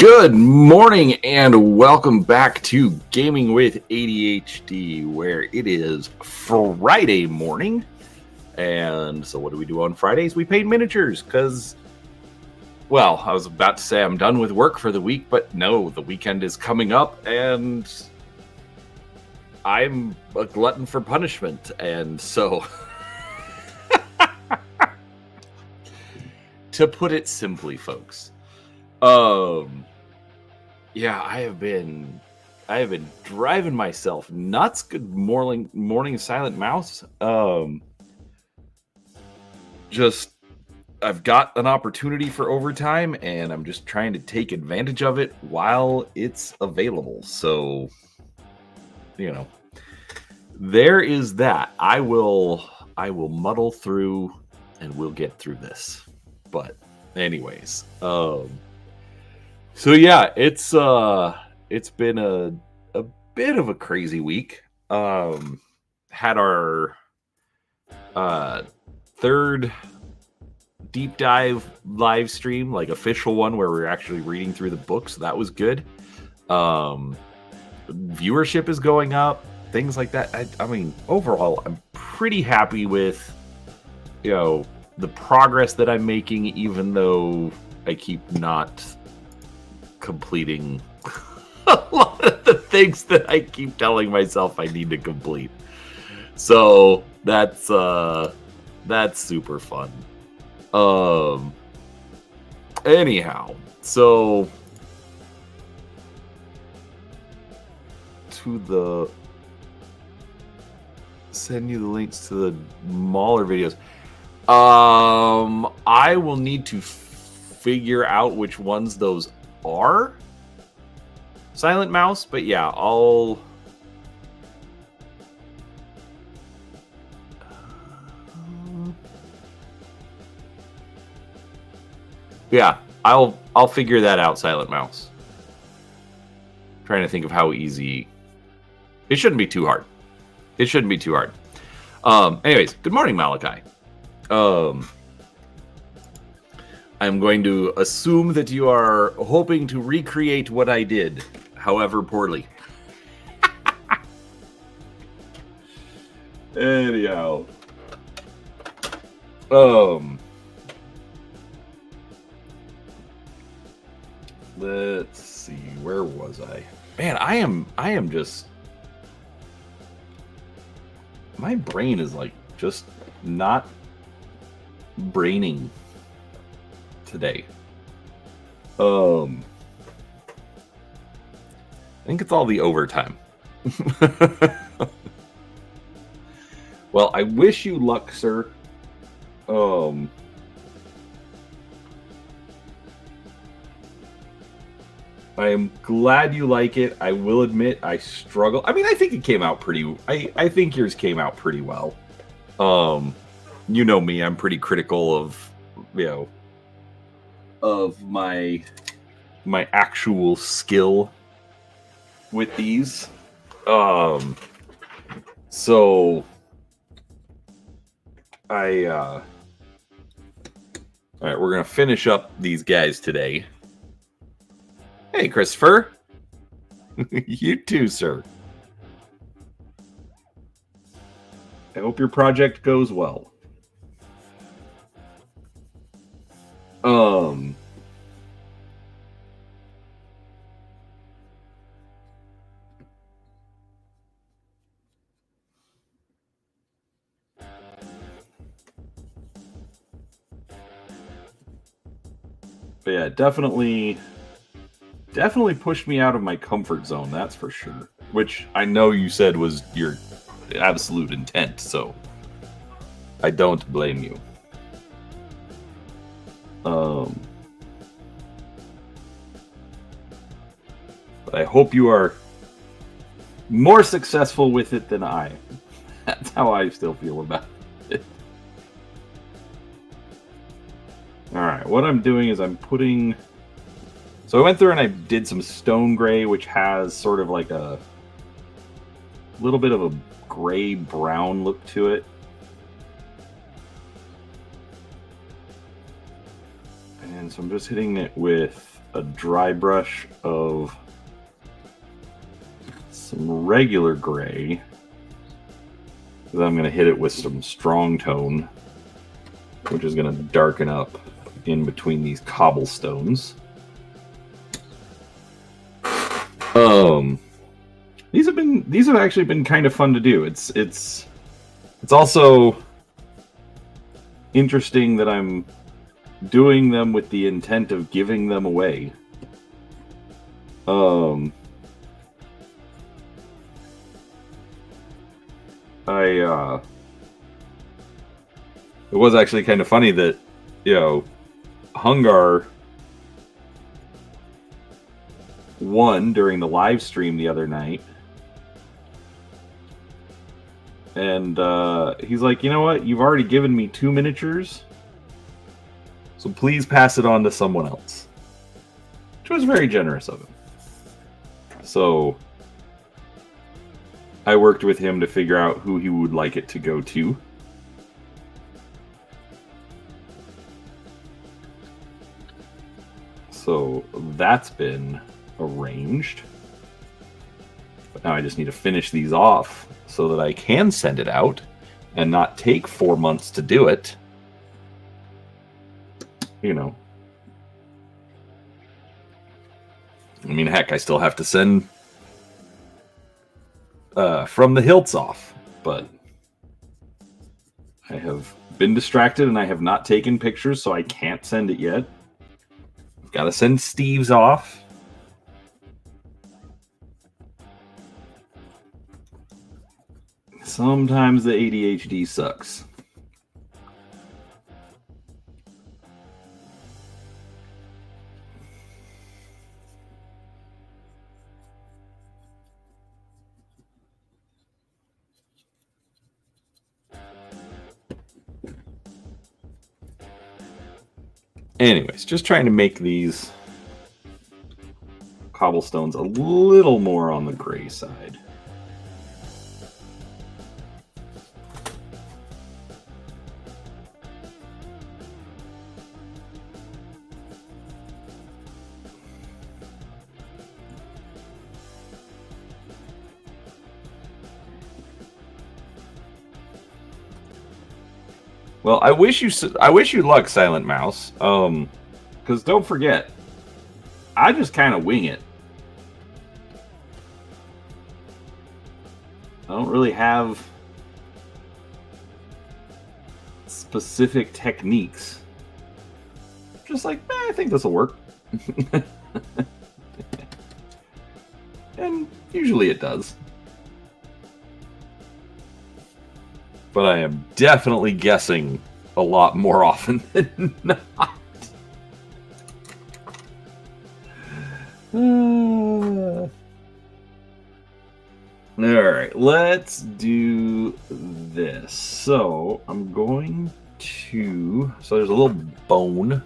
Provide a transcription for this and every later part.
Good morning and welcome back to Gaming with ADHD, where it is Friday morning. And so what do we do on Fridays? We paint miniatures because, well, I was about to say I'm done with work for the week, but no, the weekend is coming up and I'm a glutton for punishment. And so, to put it simply, folks, yeah, I have been driving myself nuts. Good morning, Silent Mouse. I've got an opportunity for overtime, and I'm just trying to take advantage of it while it's available. So, there is that. I will muddle through, and we'll get through this. But, anyways, so yeah, it's been a bit of a crazy week. Had our third deep dive live stream, like official one, where we're actually reading through the books. So that was good. Viewership is going up, things like that. I mean, overall, I'm pretty happy with the progress that I'm making, even though I keep not completing a lot of the things that I keep telling myself I need to complete. So that's super fun. Anyhow, so send you the links to the Mauler videos. I will need to figure out which ones those are, Silent Mouse, but yeah, I'll figure that out, Silent Mouse. Trying to think of how easy. It shouldn't be too hard. Anyways, good morning, Malachi. I'm going to assume that you are hoping to recreate what I did, however poorly. Anyhow. Let's see, where was I? Man, I am just... My brain is like just not braining today. I think it's all the overtime. Well, I wish you luck, sir. I am glad you like it. I will admit I struggle. I mean, I think it came out pretty... I think yours came out pretty well. You know me, I'm pretty critical of, of my actual skill with these. So all right, we're gonna finish up these guys today. Hey, Christopher. You too, sir. I hope your project goes well. But yeah, definitely pushed me out of my comfort zone, that's for sure. Which I know you said was your absolute intent, so I don't blame you. But I hope you are more successful with it than I am. That's how I still feel about it. Alright, what I'm doing is I'm putting... So I went through and I did some stone gray, which has sort of like a little bit of a gray-brown look to it. And so I'm just hitting it with a dry brush of some regular gray. Then I'm going to hit it with some strong tone, which is going to darken up in between these cobblestones. These have actually been kind of fun to do. It's also interesting that I'm doing them with the intent of giving them away. It was actually kind of funny that, Hungar won during the live stream the other night. And he's like, you know what? You've already given me 2 miniatures, so please pass it on to someone else. Which was very generous of him. So I worked with him to figure out who he would like it to go to. So that's been arranged. But now I just need to finish these off so that I can send it out and not take 4 months to do it. I mean, heck, I still have to send From the Hilts off, but I have been distracted and I have not taken pictures, so I can't send it yet. I've got to send Steve's off. Sometimes the ADHD sucks. Anyways, just trying to make these cobblestones a little more on the gray side. Well, I wish you luck, Silent Mouse. Because don't forget, I just kind of wing it. I don't really have specific techniques. Just like, I think this will work. And usually it does. But I am definitely guessing a lot more often than not. Alright, let's do this. So, I'm going to... So there's a little bone. You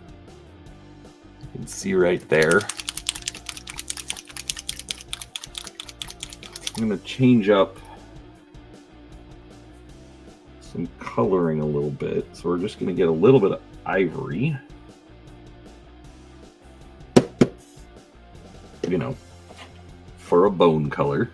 can see right there. I'm going to change up some coloring a little bit. So we're just going to get a little bit of ivory. For a bone color.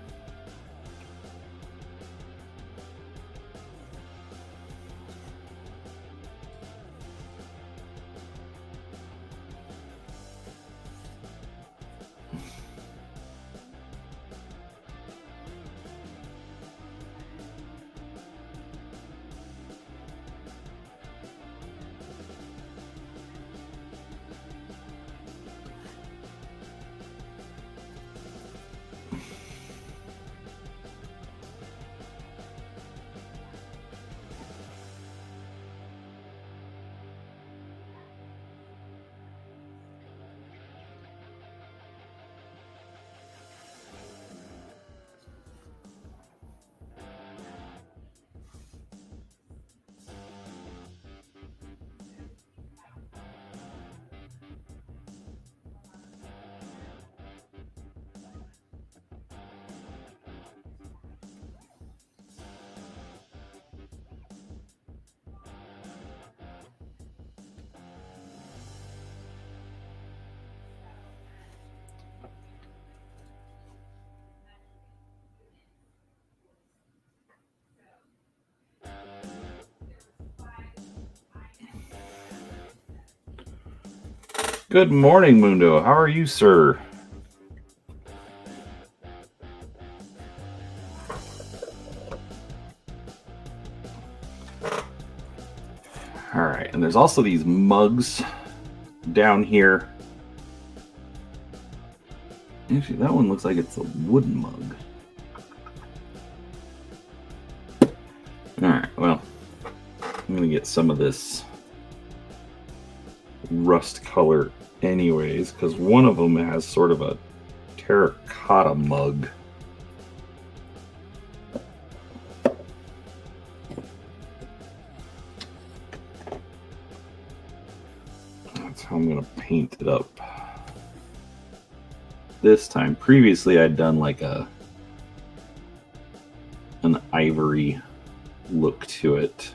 Good morning, Mundo. How are you, sir? All right, and there's also these mugs down here. Actually, that one looks like it's a wooden mug. All right, well, I'm gonna get some of this rust color anyways, because one of them has sort of a terracotta mug. That's how I'm gonna paint it up this time. Previously I'd done like an ivory look to it.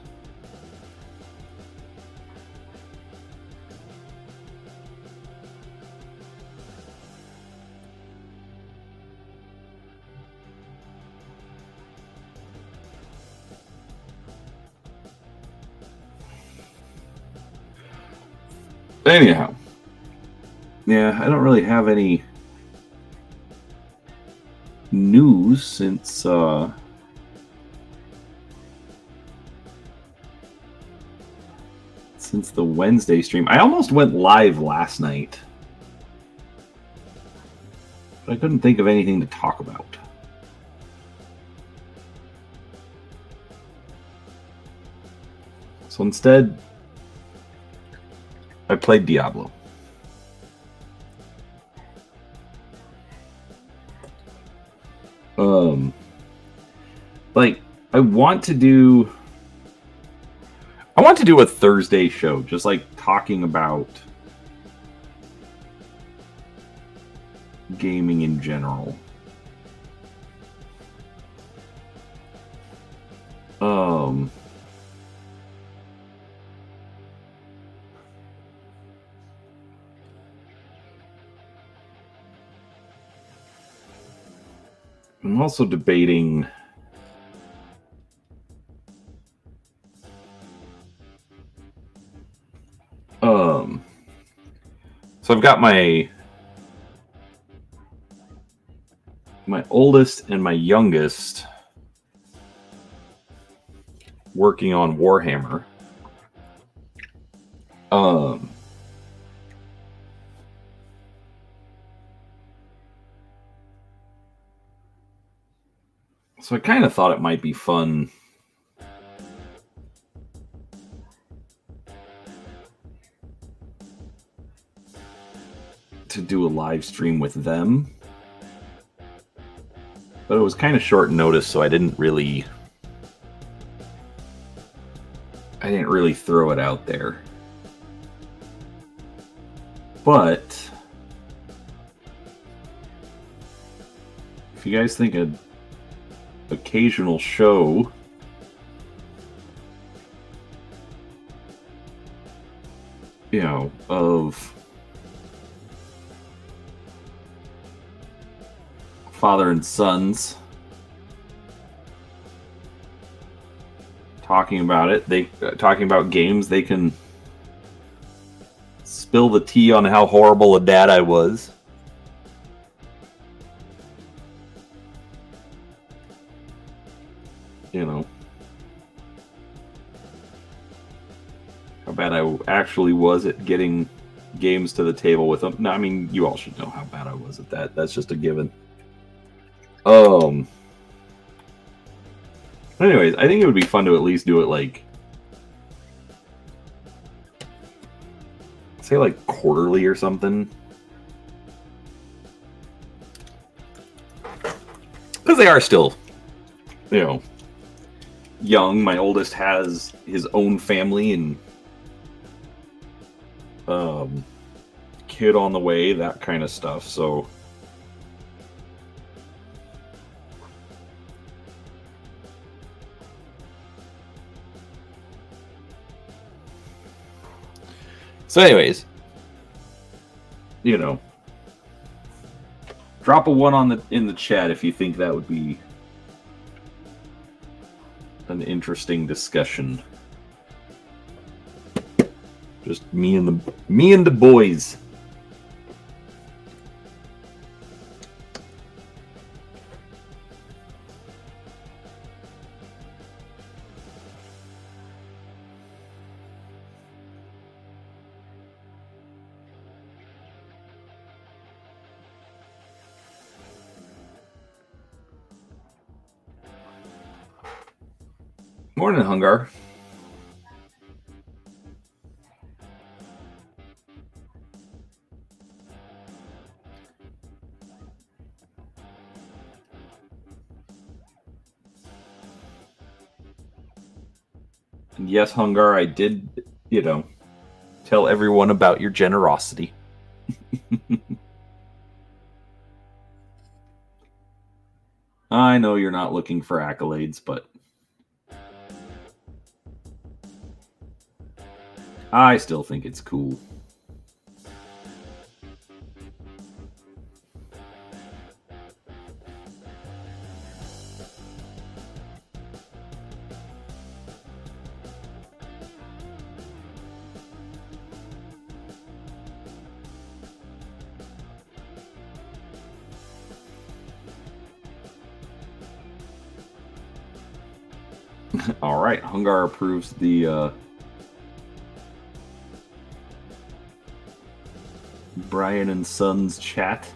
Anyhow, yeah, I don't really have any news since the Wednesday stream. I almost went live last night, but I couldn't think of anything to talk about. So instead, I played Diablo. Like, I want to do a Thursday show, just like talking about gaming in general. I'm also debating so I've got my oldest and my youngest working on Warhammer. So I kind of thought it might be fun to do a live stream with them. But it was kind of short notice, so I didn't really throw it out there. But if you guys think an occasional show of father and sons talking about it, talking about games, they can spill the tea on how horrible a dad I was. How bad I actually was at getting games to the table with them. No, I mean, you all should know how bad I was at that. That's just a given. Anyways, I think it would be fun to at least do it like, say like quarterly or something. Because they are still, young. My oldest has his own family and kid on the way, that kind of stuff. So anyways, drop a 1 in the chat if you think that would be an interesting discussion. Just me and the boys. Morning, Hungar. And yes, Hungar, I did, tell everyone about your generosity. I know you're not looking for accolades, but I still think it's cool. All right, Hungar approves the Brian and Sons chat.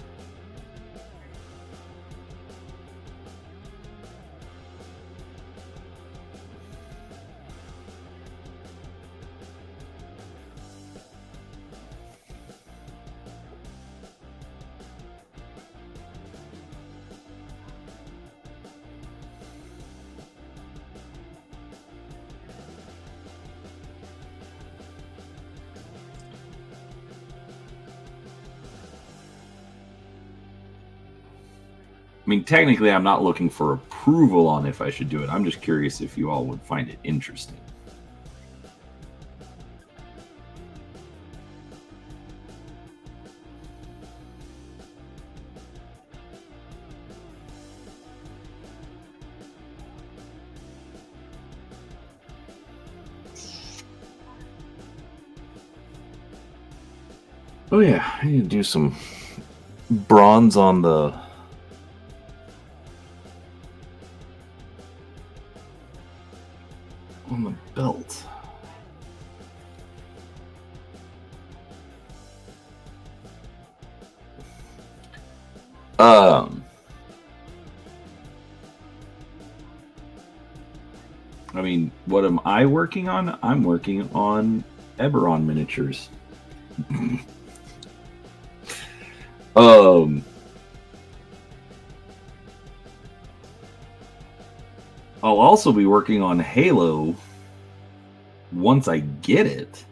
I mean, technically, I'm not looking for approval on if I should do it. I'm just curious if you all would find it interesting. Oh yeah, I need to do some bronze on the belt. I mean, what am I working on? I'm working on Eberron miniatures. I'll also be working on Halo once I get it.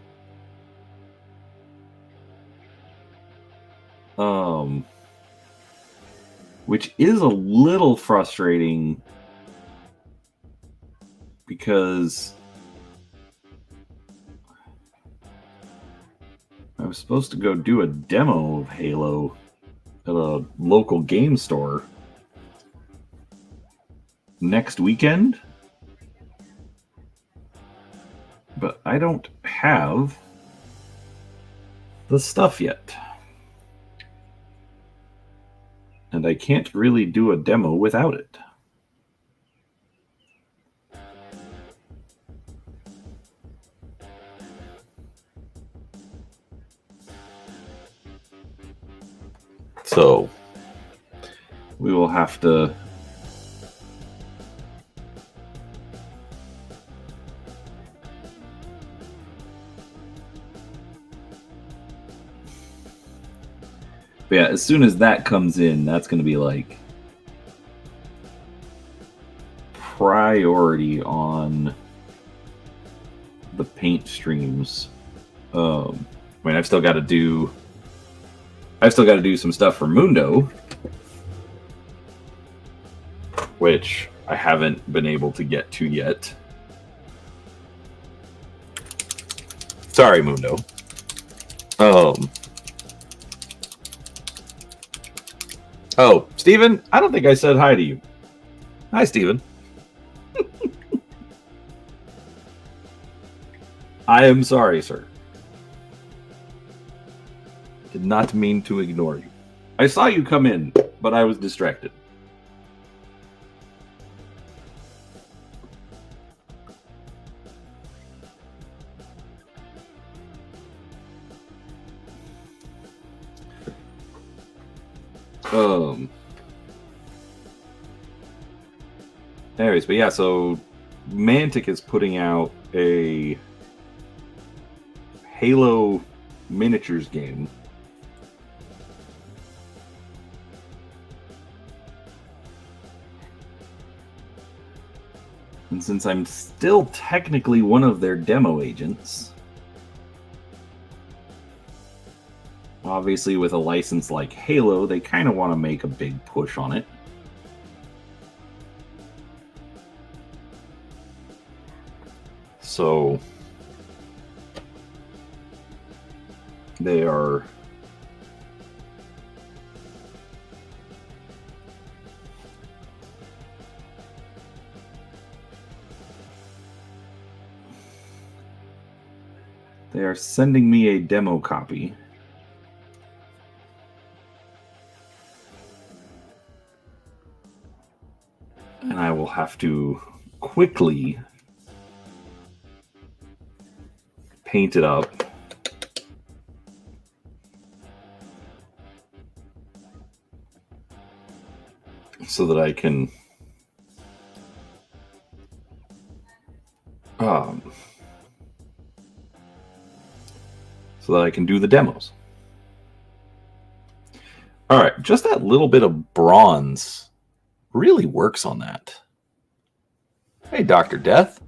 Which is a little frustrating because I was supposed to go do a demo of Halo at a local game store next weekend, but I don't have the stuff yet. And I can't really do a demo without it. So we will have to but yeah, as soon as that comes in, that's going to be like priority on the paint streams. I mean, I've still got to do some stuff for Mundo, which I haven't been able to get to yet. Sorry, Mundo. Oh, Steven, I don't think I said hi to you. Hi, Steven. I am sorry, sir. Did not mean to ignore you. I saw you come in, but I was distracted. Anyways, but yeah, so Mantic is putting out a Halo miniatures game. And since I'm still technically one of their demo agents, obviously with a license like Halo, they kind of want to make a big push on it. So they are sending me a demo copy. And I will have to quickly paint it up. So that I can do the demos. All right, just that little bit of bronze really works on that. Hey, Dr. Death.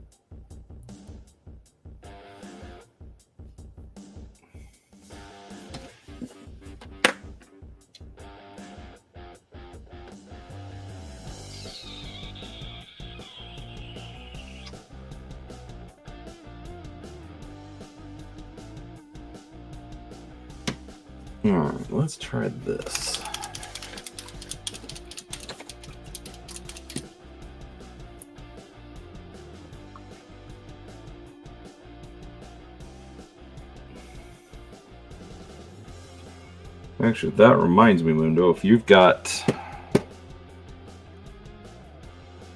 All right, let's try this. Actually, that reminds me, Mundo, if you've got...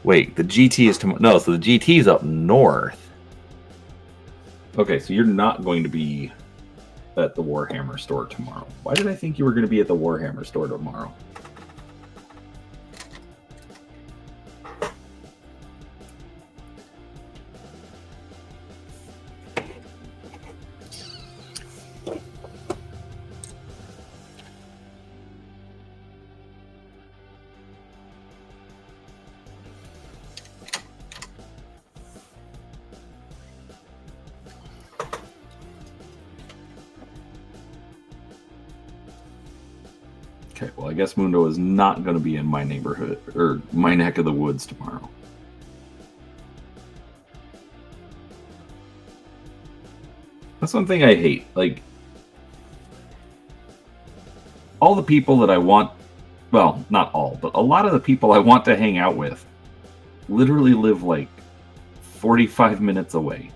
Wait, the GT is tomorrow. No, so the GT is up north. Okay, so you're not going to be at the Warhammer store tomorrow. Why did I think you were going to be at the Warhammer store tomorrow? Okay, well, I guess Mundo is not going to be in my neighborhood, or my neck of the woods tomorrow. That's one thing I hate. Like, all the people that I want, well, not all, but a lot of the people I want to hang out with literally live like 45 minutes away.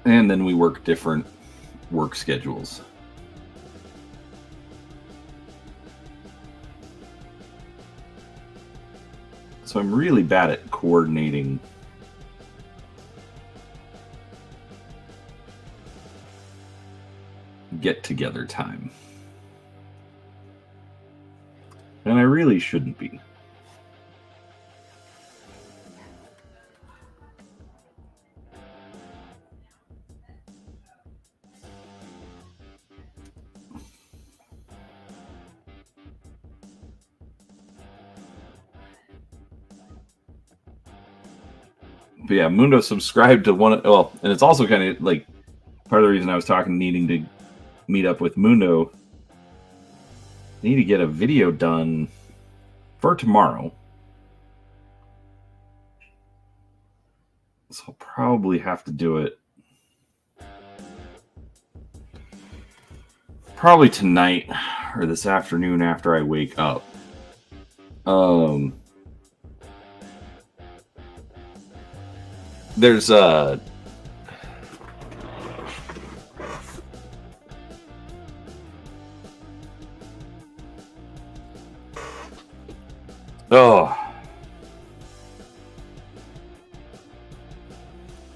And then we work different work schedules. So I'm really bad at coordinating get-together time. And I really shouldn't be. But yeah, Mundo subscribed to one. Well, and it's also kind of like part of the reason I was needing to meet up with Mundo. I need to get a video done for tomorrow. So I'll probably have to do it probably tonight or this afternoon after I wake up. There's oh,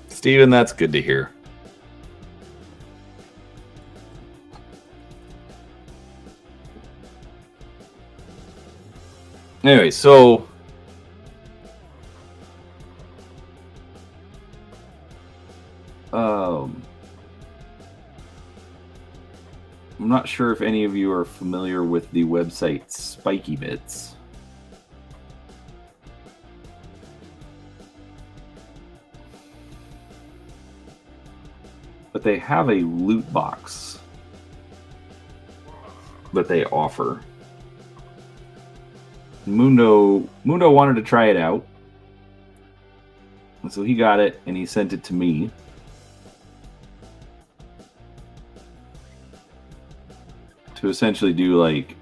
Steven, that's good to hear. Anyway, so I'm not sure if any of you are familiar with the website Spiky Bits. But they have a loot box that they offer. Mundo wanted to try it out. And so he got it and he sent it to me. To essentially do like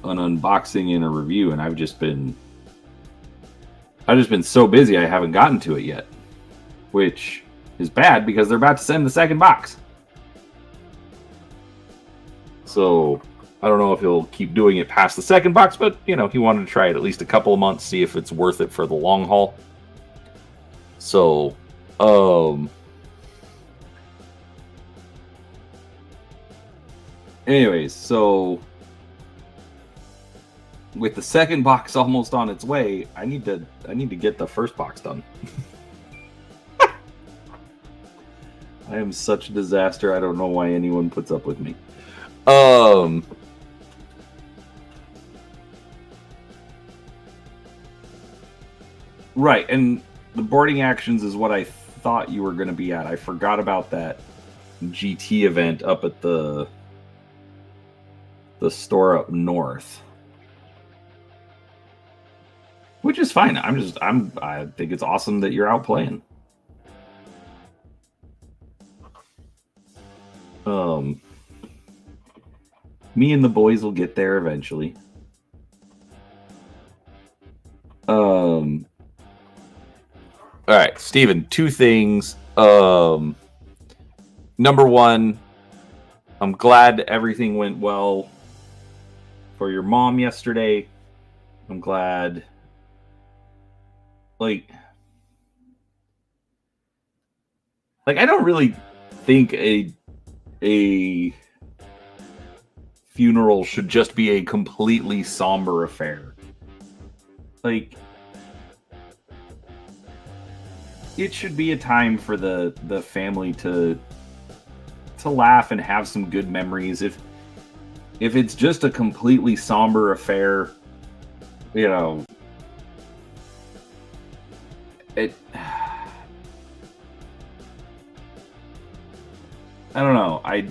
an unboxing and a review, and I've just been so busy I haven't gotten to it yet. Which is bad because they're about to send the second box. So I don't know if he'll keep doing it past the second box, but you know, he wanted to try it at least a couple of months, see if it's worth it for the long haul. So, anyways, so with the second box almost on its way, I need to get the first box done. I am such a disaster. I don't know why anyone puts up with me. Right, and the boarding actions is what I thought you were going to be at. I forgot about that GT event up at the store up north. Which is fine. I think it's awesome that you're out playing. Me and the boys will get there eventually. All right, Steven, two things. Number one, I'm glad everything went well for your mom yesterday. I'm glad. Like I don't really think a funeral should just be a completely somber affair. Like, it should be a time for the family to laugh and have some good memories. If it's just a completely somber affair, you know, I don't know. I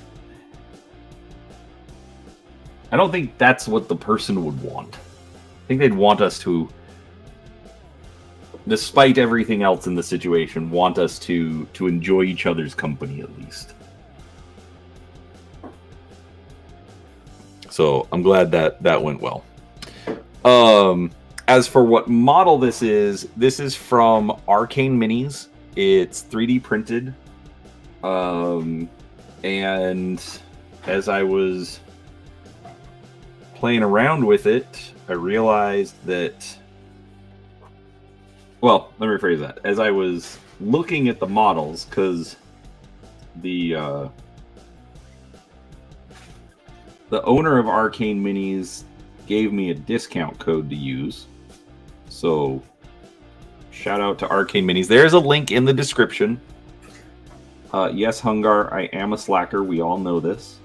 don't think that's what the person would want. I think they'd want us to, despite everything else in the situation, want us to enjoy each other's company at least. So I'm glad that went well. As for what model this is from Arcane Minis. It's 3D printed. And as I was playing around with it, I realized that... Well, let me rephrase that. As I was looking at the models, because the owner of Arcane Minis gave me a discount code to use. So, shout out to Arcane Minis. There's a link in the description. Yes, Hungar, I am a slacker. We all know this.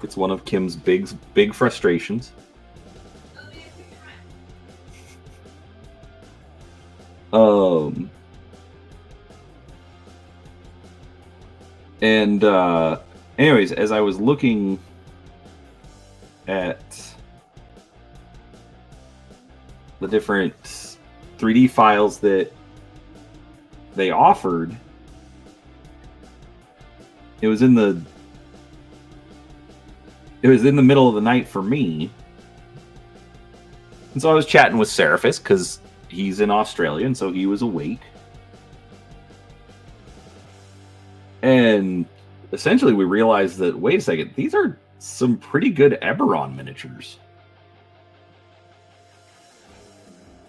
It's one of Kim's big frustrations. Anyways, as I was looking at the different 3D files that they offered, it was in the middle of the night for me. And so I was chatting with Seraphis because he's in Australia, and so he was awake. And essentially we realized that, wait a second, these are some pretty good Eberron miniatures.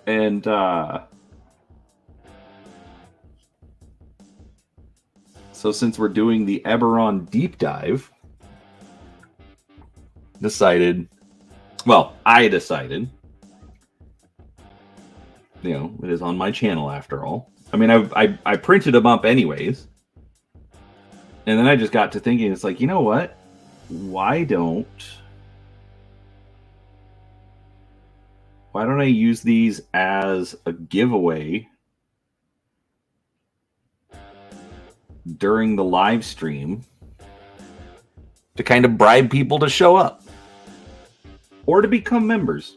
And so since we're doing the Eberron deep dive, decided Well, I decided, it is on my channel after all. I mean, I printed them up anyways. And then I just got to thinking, it's like, you know what? Why don't I use these as a giveaway during the live stream To kind of bribe people to show up. or to become members?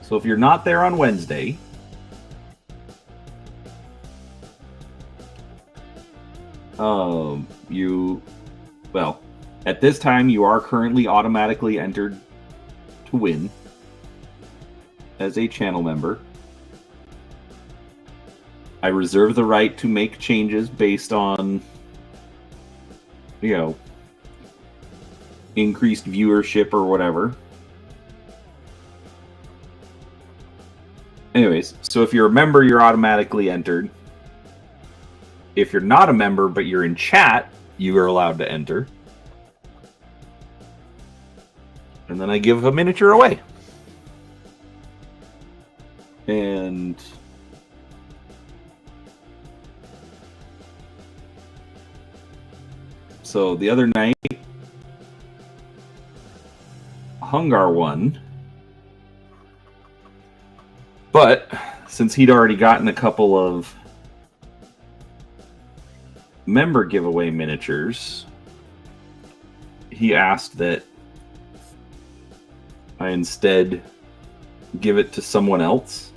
So if you're not there on Wednesday, at this time you are currently automatically entered to win as a channel member. I reserve the right to make changes based on, increased viewership or whatever. Anyways, so if you're a member, you're automatically entered. If you're not a member, but you're in chat, you are allowed to enter. And then I give a miniature away. And so the other night, Hungar won. But since he'd already gotten a couple of member giveaway miniatures, he asked that I instead give it to someone else.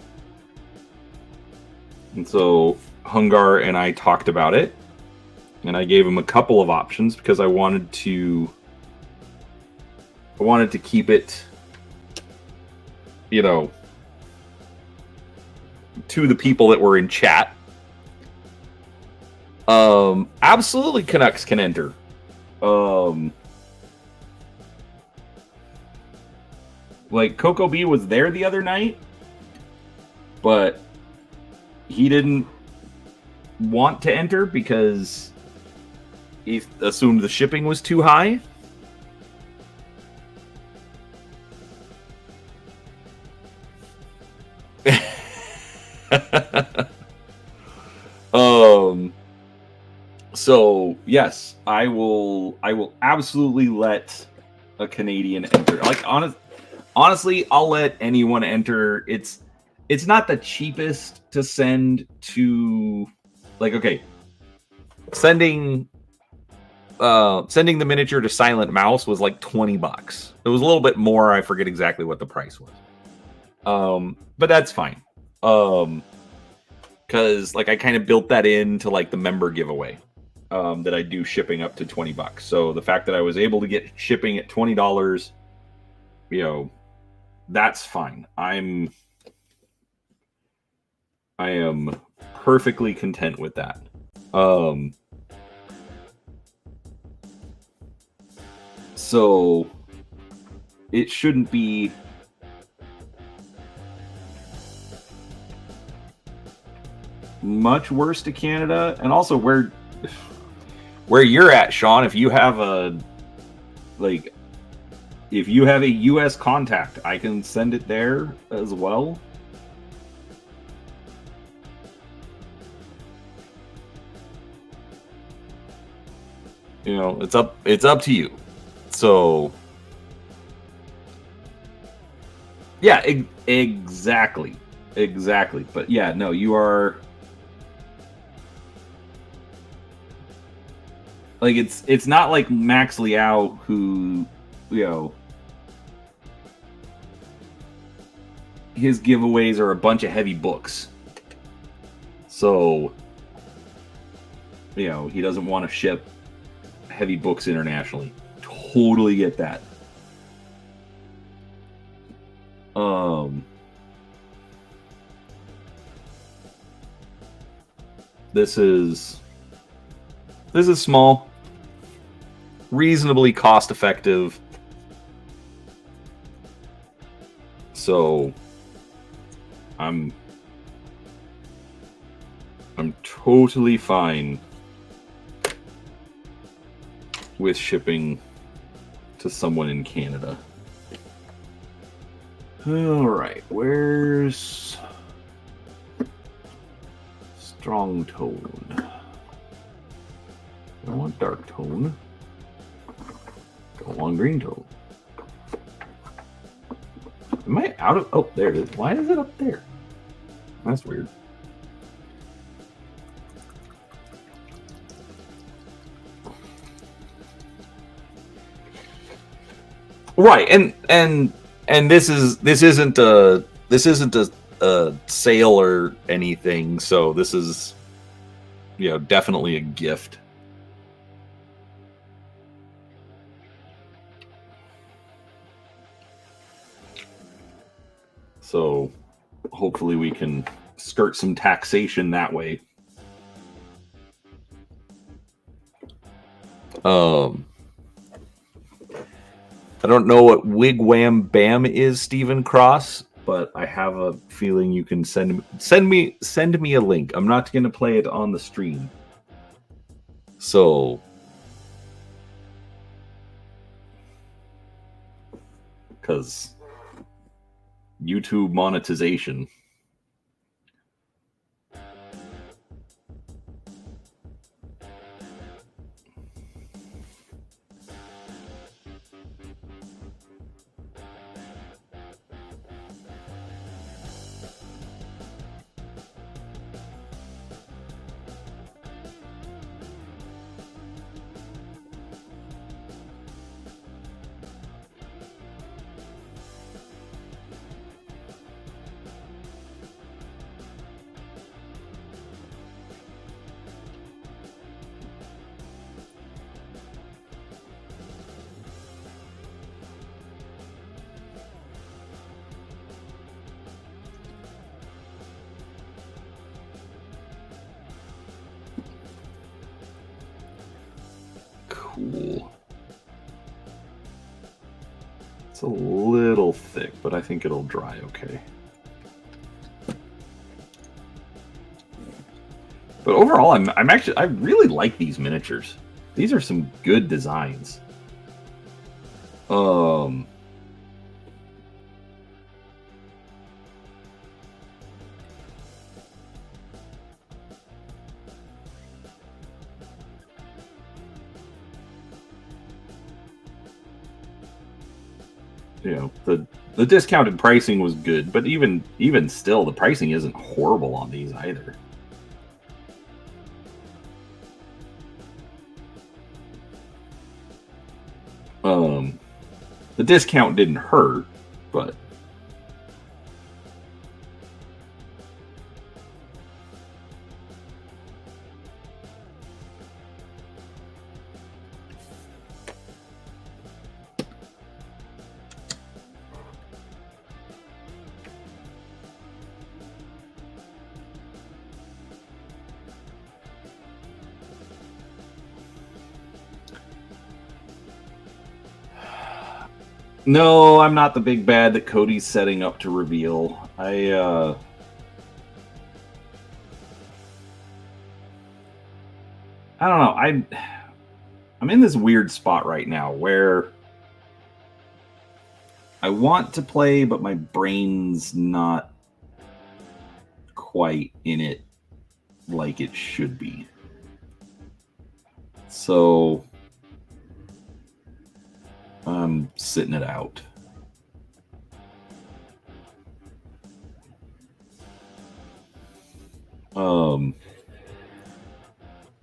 And so Hungar and I talked about it, and I gave him a couple of options because I wanted to keep it, to the people that were in chat. Absolutely, Canucks can enter. Like Coco B was there the other night, but he didn't want to enter because he assumed the shipping was too high. So yes, I will absolutely let a Canadian enter. Like honestly, I'll let anyone enter. It's not the cheapest to send to, like, okay, sending the miniature to Silent Mouse was like $20. It was a little bit more. I forget exactly what the price was. But that's fine. Because like I kind of built that into like the member giveaway, that I do shipping up to $20. So the fact that I was able to get shipping at $20, that's fine. I am perfectly content with that. So it shouldn't be much worse to Canada. And also where you're at, Sean, if you have a US contact, I can send it there as well. It's up to you. So yeah, exactly. But yeah, no, you are like, it's not like Max Liao, who, his giveaways are a bunch of heavy books. So, he doesn't want to ship heavy books internationally. Totally get that. This is small, reasonably cost effective. So I'm totally fine with shipping to someone in Canada. All right, where's strong tone? I want dark tone. Don't want green tone. Am I out of? Oh, there it is. Why is it up there? That's weird. Right, and this isn't a sale or anything, so this is, you know, definitely a gift. So hopefully we can skirt some taxation that way. I don't know what Wigwam Bam is, Stephen Cross, but I have a feeling you can send me a link. I'm not going to play it on the stream. So, because YouTube monetization. Cool. It's a little thick, but I think it'll dry okay. But overall, I really like these miniatures. These are some good designs. You know, the discounted pricing was good, but even still, the pricing isn't horrible on these either. The discount didn't hurt, but no, I'm not the big bad that Cody's setting up to reveal. I don't know. I'm in this weird spot right now where I want to play, but my brain's not quite in it like it should be. So I'm sitting it out.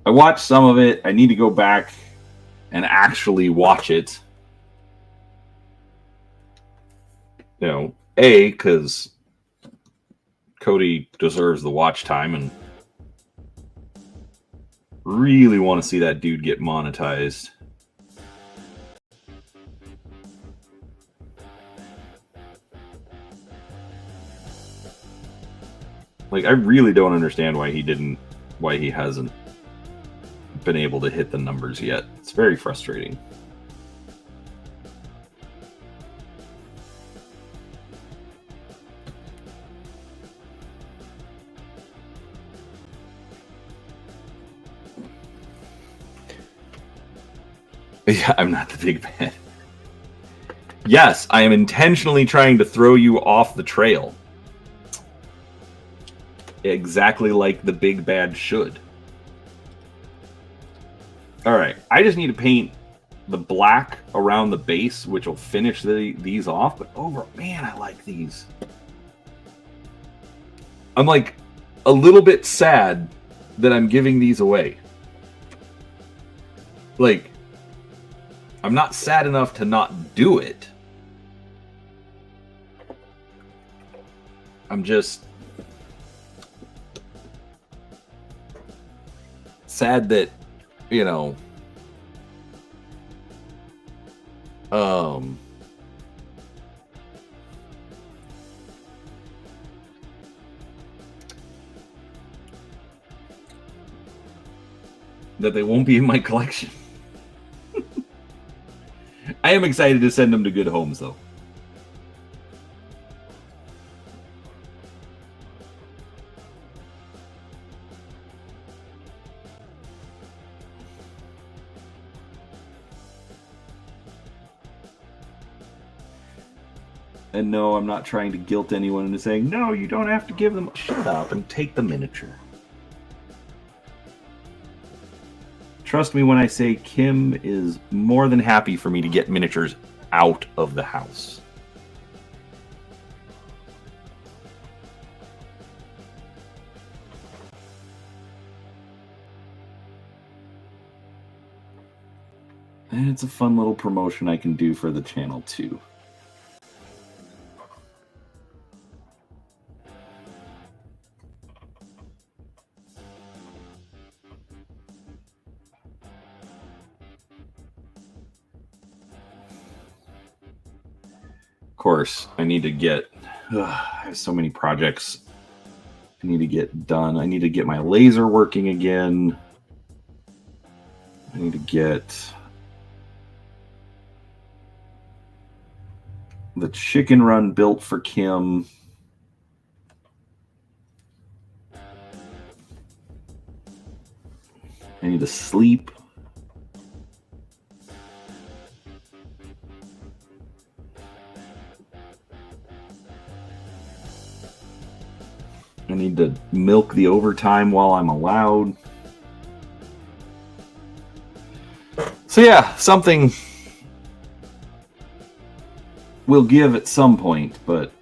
I watched some of it. I need to go back and actually watch it. You know, because Cody deserves the watch time, and really want to see that dude get monetized. Like, I really don't understand why he hasn't been able to hit the numbers yet. It's very frustrating. Yeah, I'm not the big bad. Yes, I am intentionally trying to throw you off the trail. Exactly like the big bad should. Alright, I just need to paint the black around the base, which will finish these off. But man, I like these. I'm like a little bit sad that I'm giving these away. Like, I'm not sad enough to not do it. I'm just sad that, you know, that they won't be in my collection. I am excited to send them to good homes, though. And no, I'm not trying to guilt anyone into saying, no, you don't have to give them... Shut up and take the miniature. Trust me when I say Kim is more than happy for me to get miniatures out of the house. And it's a fun little promotion I can do for the channel, too. Of course, I need to get... I have so many projects I need to get done. I need to get my laser working again. I need to get the chicken run built for Kim. I need to sleep. I need to milk the overtime while I'm allowed. So yeah, something we'll give at some point, but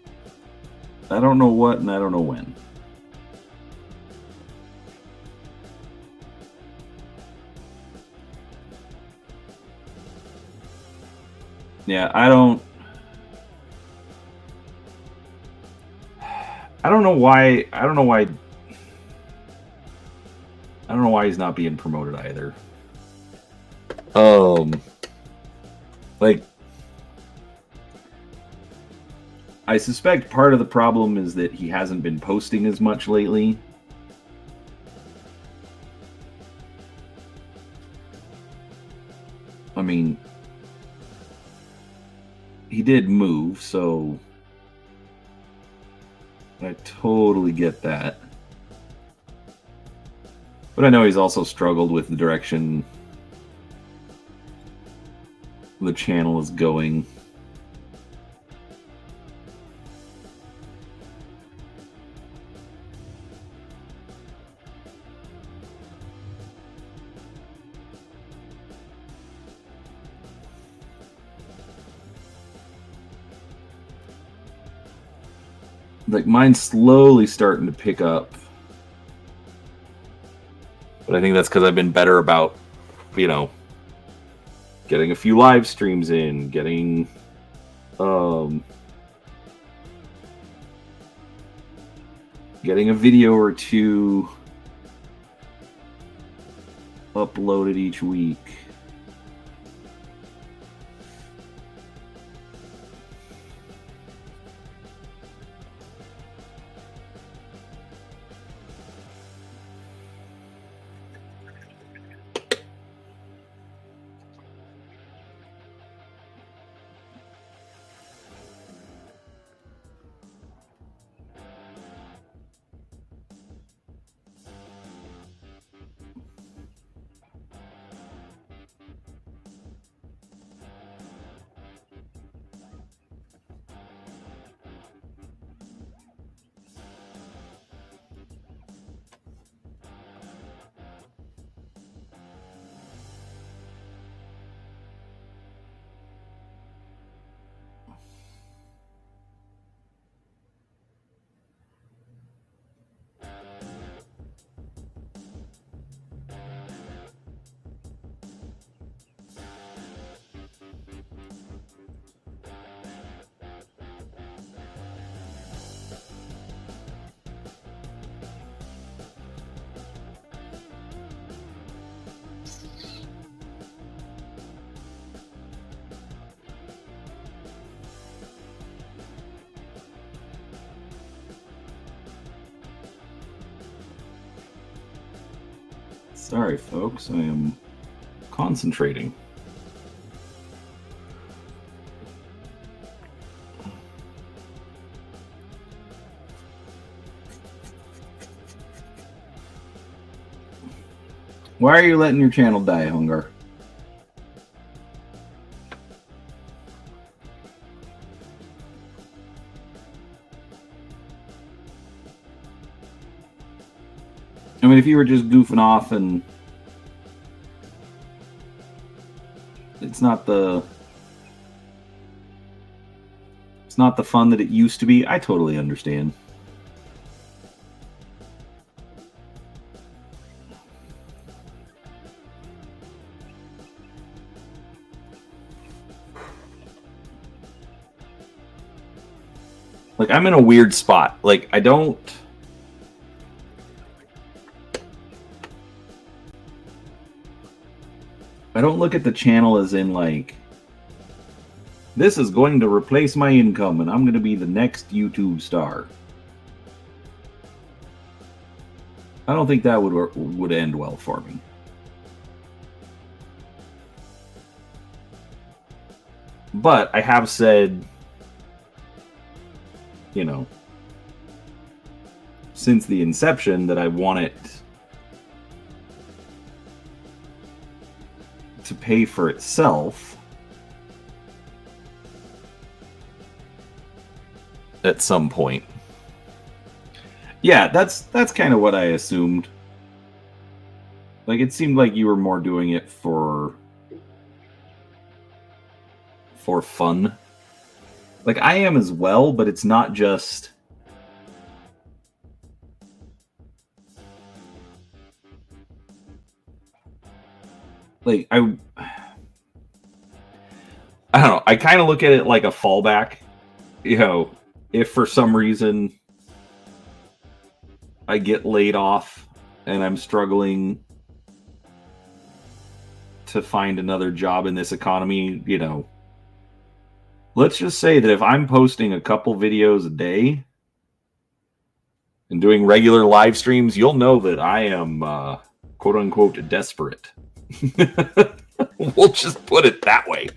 I don't know what and I don't know when. Yeah, I don't know why. I don't know why he's not being promoted either. Like, I suspect part of the problem is that he hasn't been posting as much lately. I mean, he did move, so I totally get that. But I know he's also struggled with the direction the channel is going. Like, mine's slowly starting to pick up. But I think that's because I've been better about, you know, getting a few live streams in, getting getting a video or two uploaded each week. Sorry, folks. I am concentrating. Why are you letting your channel die, Hungar? I mean, if you were just goofing off and it's not the fun that it used to be, I totally understand. Like, I'm in a weird spot. Like, I don't look at the channel as in, like, this is going to replace my income and I'm going to be the next YouTube star. I don't think that would end well for me. But I have said, you know, since the inception that I want it to pay for itself at some point. Yeah, that's kind of what I assumed. Like, it seemed like you were more doing it for fun. Like, I am as well, but it's not just like I don't know. I kind of look at it like a fallback. You know, if for some reason I get laid off and I'm struggling to find another job in this economy, you know, let's just say that if I'm posting a couple videos a day and doing regular live streams, you'll know that I am quote unquote desperate. We'll just put it that way.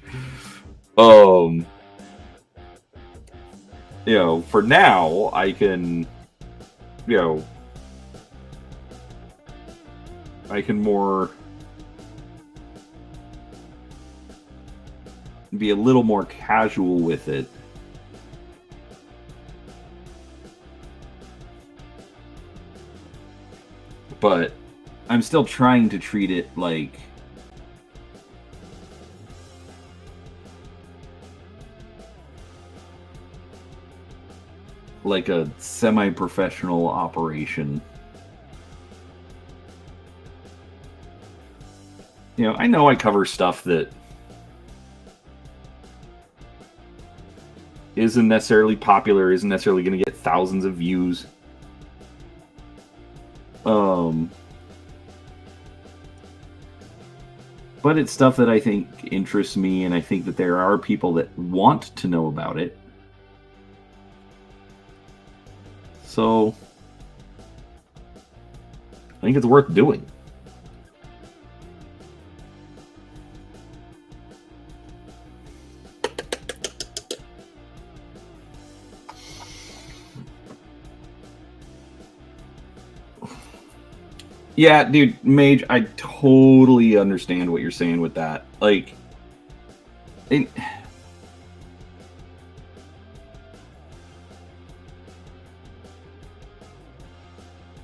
You know, for now, I can, you know, I can more be a little more casual with it. But I'm still trying to treat it like a semi-professional operation. You know I cover stuff that isn't necessarily popular, isn't necessarily going to get thousands of views. But it's stuff that I think interests me, and I think that there are people that want to know about it. So I think it's worth doing. Yeah, dude, Mage, I totally understand what you're saying with that. Like,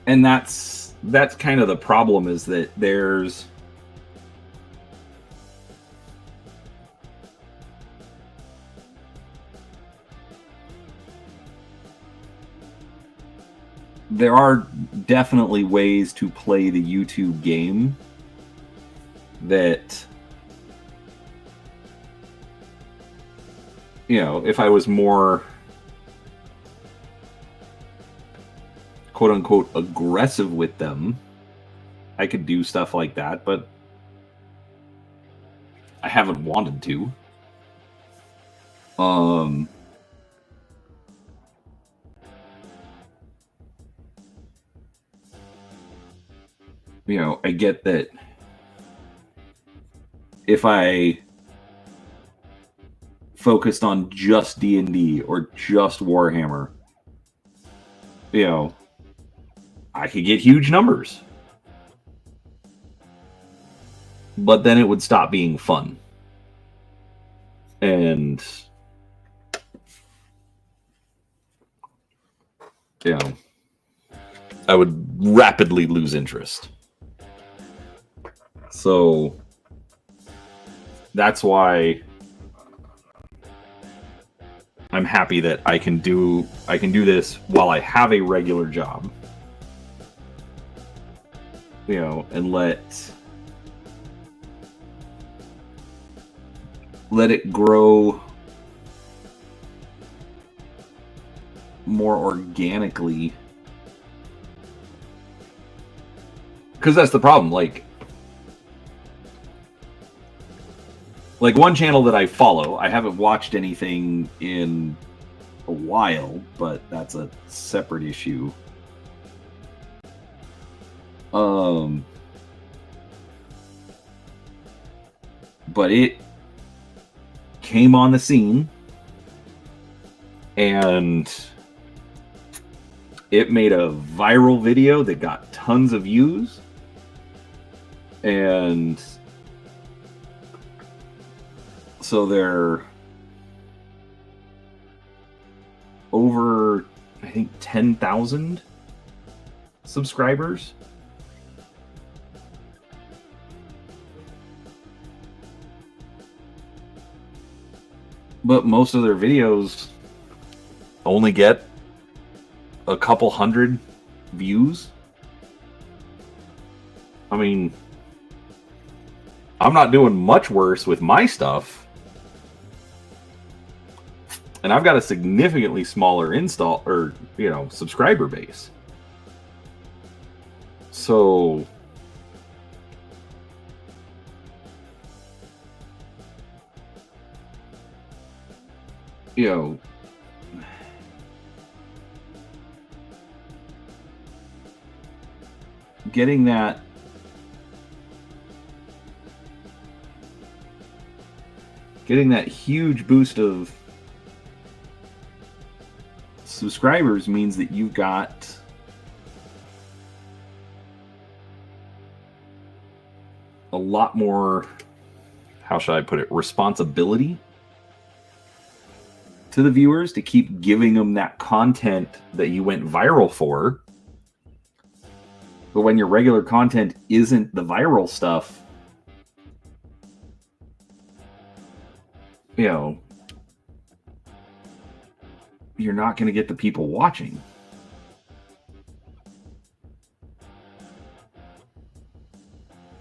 and that's kind of the problem, is that there are definitely ways to play the YouTube game that, you know, if I was more quote-unquote aggressive with them, I could do stuff like that, but I haven't wanted to. I get that if I focused on just D&D or just Warhammer, I could get huge numbers. But then it would stop being fun. And I would rapidly lose interest. So that's why I'm happy that I can do this while I have a regular job. And let it grow more organically. Because that's the problem. Like one channel that I follow, I haven't watched anything in a while, but that's a separate issue. But it came on the scene and it made a viral video that got tons of views, and so they're over, I think, 10,000 subscribers. But most of their videos only get a couple hundred views. I mean, I'm not doing much worse with my stuff. And I've got a significantly smaller subscriber base. So getting that huge boost of subscribers means that you've got a lot more, how should I put it, responsibility to the viewers to keep giving them that content that you went viral for. But when your regular content isn't the viral stuff, you're not going to get the people watching.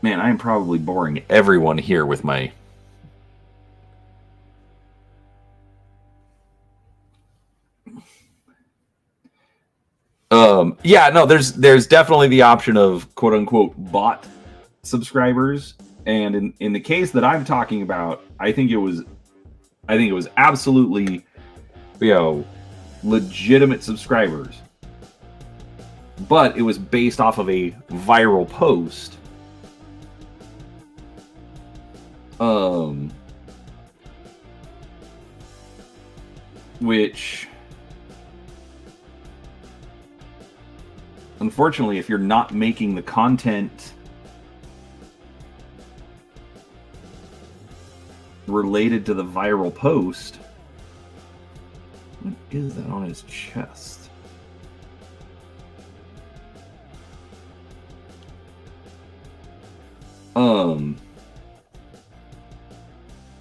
Man, I am probably boring everyone here with my... there's definitely the option of quote unquote bot subscribers, and in the case that I'm talking about, I think it was absolutely legitimate subscribers, but it was based off of a viral post. Which, unfortunately, if you're not making the content related to the viral post... What is that on his chest?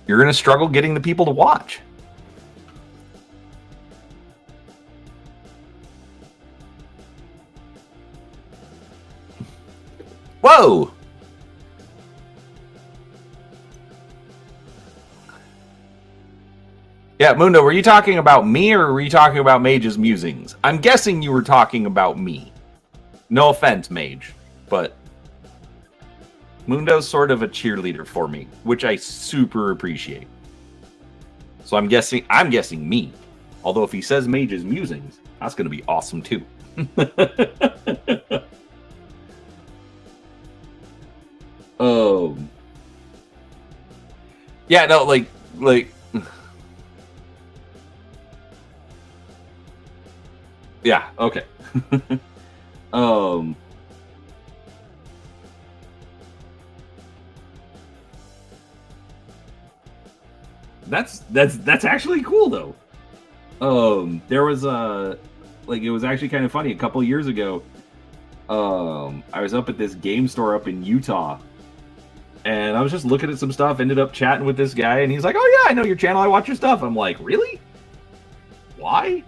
You're going to struggle getting the people to watch. Whoa! Yeah, Mundo, were you talking about me or were you talking about Mage's musings? I'm guessing you were talking about me. No offense, Mage, but Mundo's sort of a cheerleader for me, which I super appreciate. So I'm guessing me. Although if he says Mage's musings, that's going to be awesome too. Yeah, no, like yeah, okay. That's actually cool though. There was it was actually kind of funny. A couple years ago, I was up at this game store up in Utah, and I was just looking at some stuff. Ended up chatting with this guy, and he's like, "Oh yeah, I know your channel. I watch your stuff." I'm like, "Really? Why?"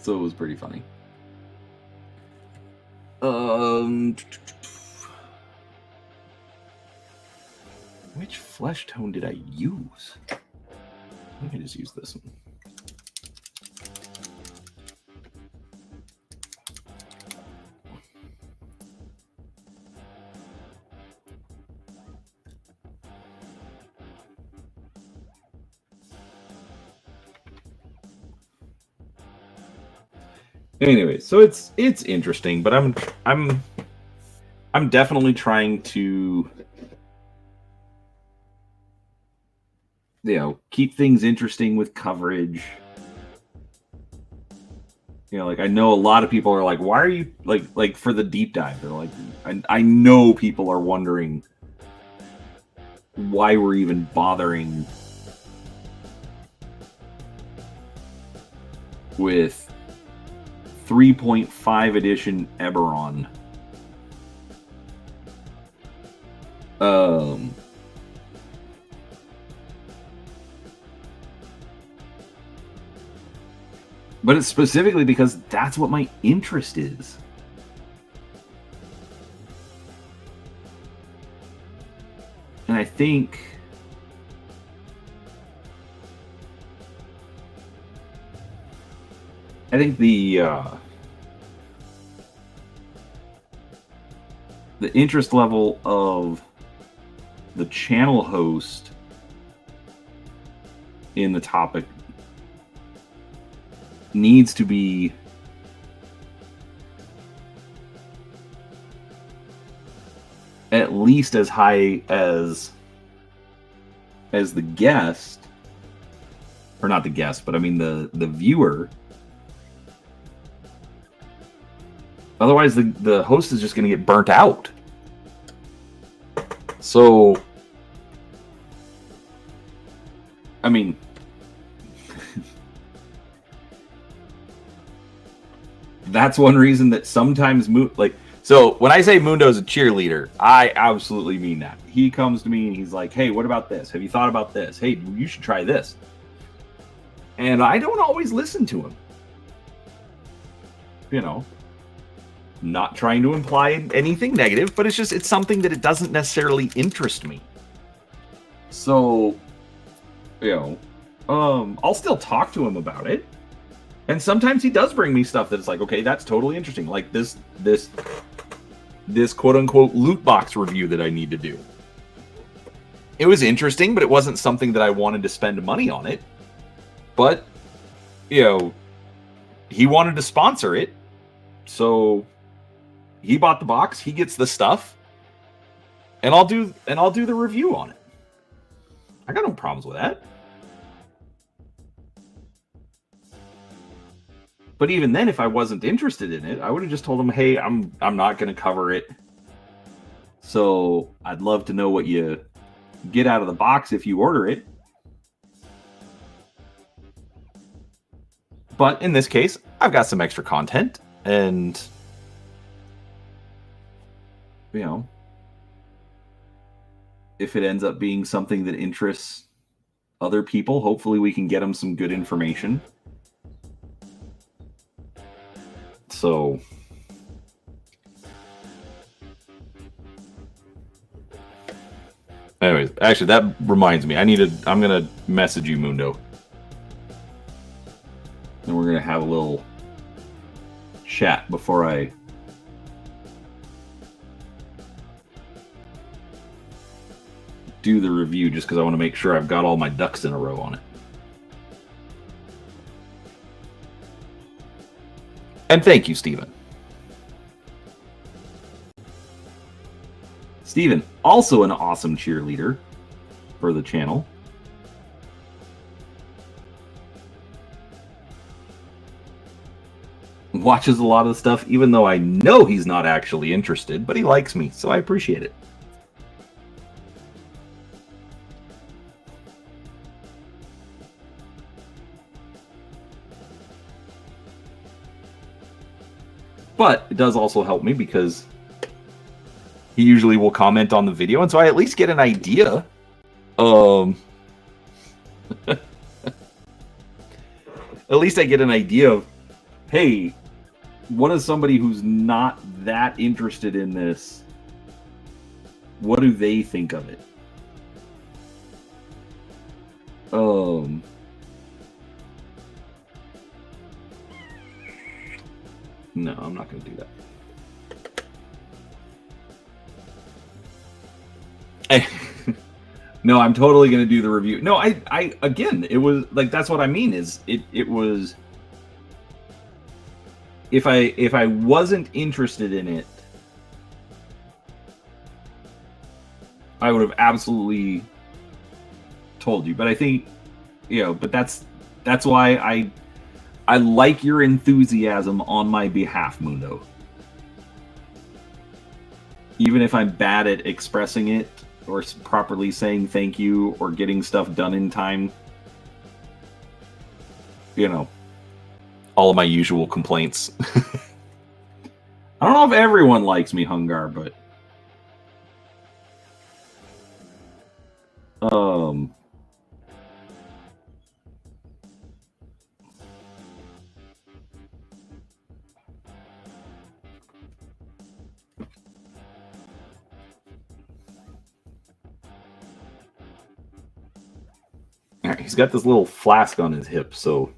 So it was pretty funny. Which flesh tone did I use? Let me just use this one. Anyway, so it's interesting, but I'm definitely trying to, keep things interesting with coverage. Like I know a lot of people are like, why are you like for the deep dive? They're like, I know people are wondering why we're even bothering with 3.5 edition Eberron. But it's specifically because that's what my interest is. And I think the interest level of the channel host in the topic needs to be at least as high as the guest, or not the guest, but I mean the viewer. Otherwise, the host is just going to get burnt out. So, I mean, that's one reason that sometimes so when I say Mundo's a cheerleader, I absolutely mean that. He comes to me and he's like, "Hey, what about this? Have you thought about this? Hey, you should try this." And I don't always listen to him. Not trying to imply anything negative, but it's something that it doesn't necessarily interest me. So, I'll still talk to him about it. And sometimes he does bring me stuff that's like, okay, that's totally interesting. Like this quote unquote loot box review that I need to do. It was interesting, but it wasn't something that I wanted to spend money on it. But, he wanted to sponsor it. So he bought the box, he gets the stuff, and I'll do the review on it. I got no problems with that. But even then, if I wasn't interested in it, I would have just told him, "Hey, I'm not going to cover it. So I'd love to know what you get out of the box if you order it." But in this case, I've got some extra content, and if it ends up being something that interests other people, hopefully we can get them some good information. So, anyways, actually, that reminds me. I'm gonna message you, Mundo, and we're gonna have a little chat before I do the review, just because I want to make sure I've got all my ducks in a row on it. And thank you, Steven. Steven, also an awesome cheerleader for the channel. Watches a lot of the stuff, even though I know he's not actually interested, but he likes me, so I appreciate it. But it does also help me because he usually will comment on the video, and so I at least get an idea. At least I get an idea of, hey, what is somebody who's not that interested in this? What do they think of it? No, I'm not going to do that. No, I'm totally going to do the review. No, I again, it was like, that's what I mean is it was, if I wasn't interested in it, I would have absolutely told you. But I think, you know, but that's why I like your enthusiasm on my behalf, Mundo. Even if I'm bad at expressing it or properly saying thank you or getting stuff done in time, you know, all of my usual complaints. I don't know if everyone likes me, Hungar, but he's got this little flask on his hip, so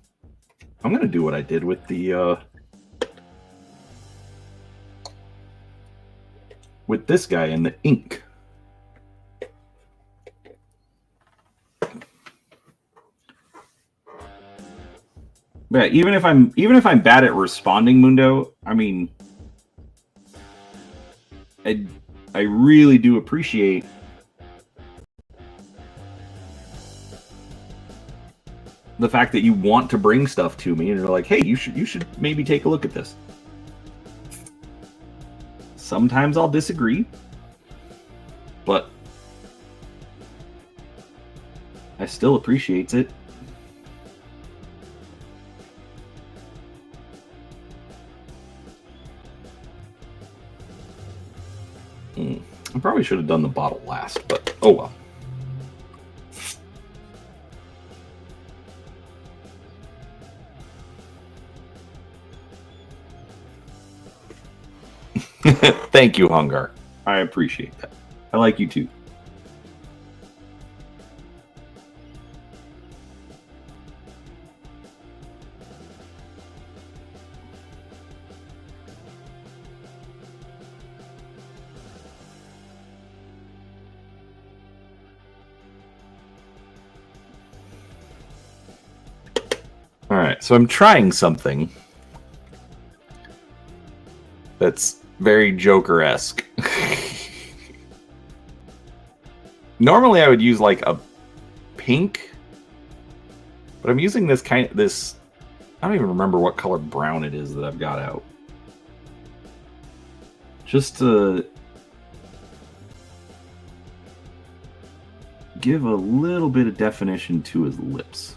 I'm gonna do what I did with the with this guy and the ink. Yeah, even if I'm bad at responding, Mundo, I mean, I really do appreciate the fact that you want to bring stuff to me and you're like, hey, you should maybe take a look at this. Sometimes I'll disagree, but I still appreciate it. I probably should have done the bottle last, but oh well. Thank you, Hungar. I appreciate that. I like you too. All right, so I'm trying something that's very Joker-esque. Normally I would use like a pink, but I'm using this I don't even remember what color brown it is that I've got out. Just to give a little bit of definition to his lips.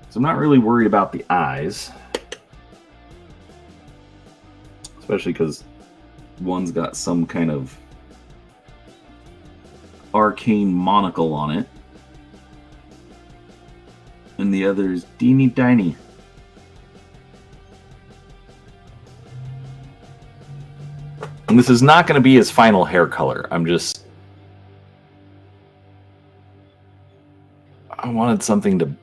So I'm not really worried about the eyes, especially because one's got some kind of arcane monocle on it, and the other's teeny tiny. And this is not going to be his final hair color. I wanted something to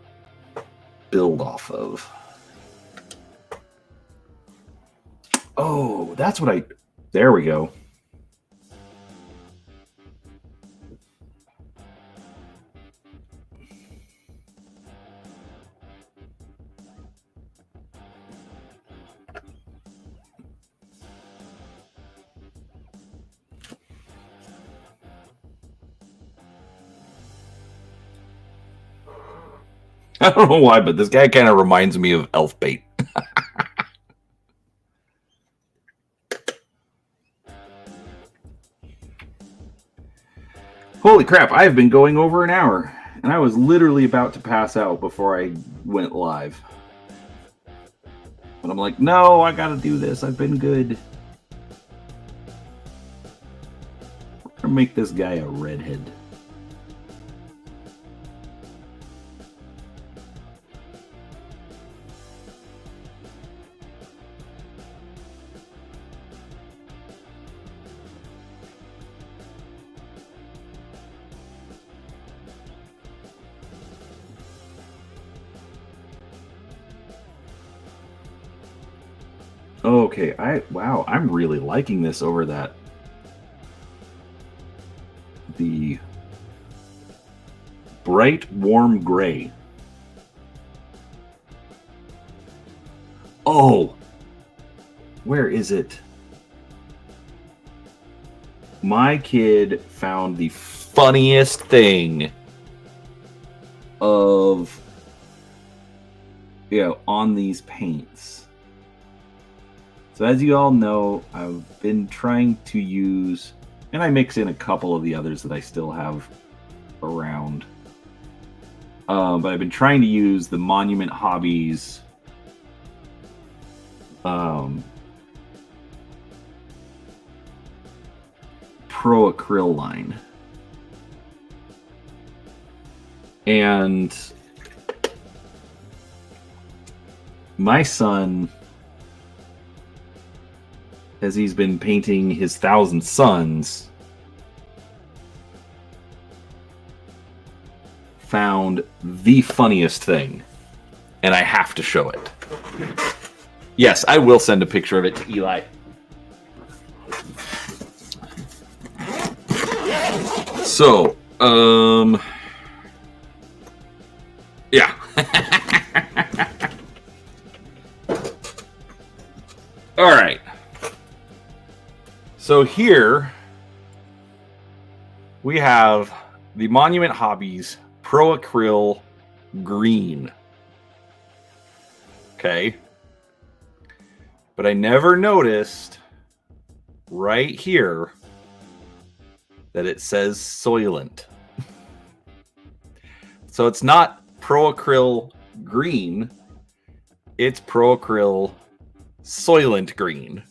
build off of. Oh, that's what there we go. I don't know why, but this guy kind of reminds me of Elf Bait. Holy crap, I've been going over an hour, and I was literally about to pass out before I went live. But I'm like, no, I gotta do this. I've been good. We're gonna make this guy a redhead. Okay, wow, I'm really liking this over that. The bright, warm gray. Oh, where is it? My kid found the funniest thing of, on these paints. So as you all know, I've been trying to use, and I mix in a couple of the others that I still have around. But I've been trying to use the Monument Hobbies Pro Acryl line. And my son, as he's been painting his Thousand Suns, found the funniest thing, and I have to show it. Yes, I will send a picture of it to Eli. So, yeah. All right. So here we have the Monument Hobbies Pro Acryl Green. Okay. But I never noticed right here that it says Soylent. So it's not Pro Acryl Green, it's Pro Acryl Soylent Green.